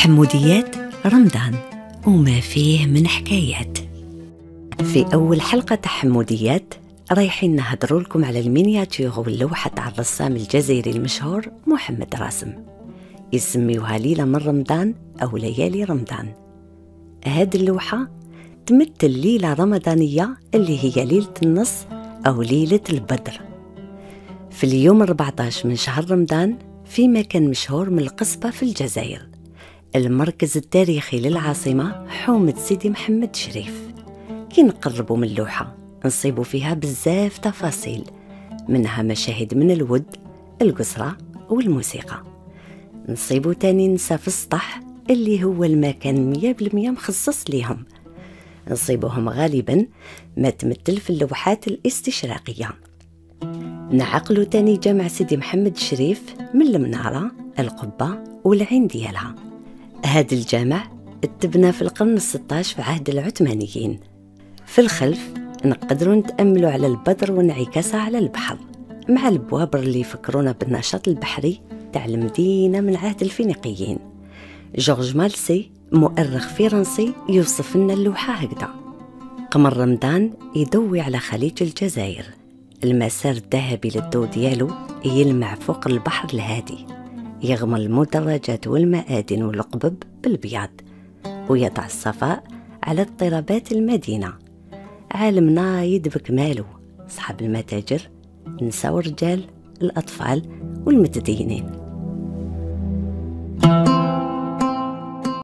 تحمديات رمضان وما فيه من حكايات. في أول حلقة تحمديات رايحين نهضروا لكم على المينياتور واللوحة تاع الرسام الجزائري المشهور محمد راسم، يسميوها ليلة من رمضان أو ليالي رمضان. هذه اللوحة تمثل ليلة رمضانية اللي هي ليلة النص أو ليلة البدر، في اليوم 14 من شهر رمضان في مكان مشهور من القصبة في الجزائر، المركز التاريخي للعاصمة حومة سيدي محمد شريف. كي نقربوا من اللوحة نصيبوا فيها بزاف تفاصيل، منها مشاهد من الود، القصرة والموسيقى. نصيبوا تاني نسا في السطح اللي هو المكان 100% مخصص ليهم. نصيبوهم غالبا ما تمثل في اللوحات الاستشراقية. نعقلوا تاني جامع سيدي محمد شريف من المنارة، القبة والعين ديالها. هذا الجامع اتبنى في القرن 16 في عهد العثمانيين. في الخلف نقدروا نتأملوا على البدر وانعكاسه على البحر، مع البوابر اللي يفكرونا بالنشاط البحري تاع المدينة من عهد الفينيقيين. جورج مالسي مؤرخ فرنسي يوصف لنا اللوحة هكذا: قمر رمضان يضوي على خليج الجزائر، المسار الذهبي للضوء ديالو يلمع فوق البحر الهادي، يغمر المدرجات والمآذن والقبب بالبياض، ويضع الصفاء على اضطرابات المدينة. عالمنا يدبك مالو، صحاب المتاجر، نساء ورجال، الأطفال والمتدينين.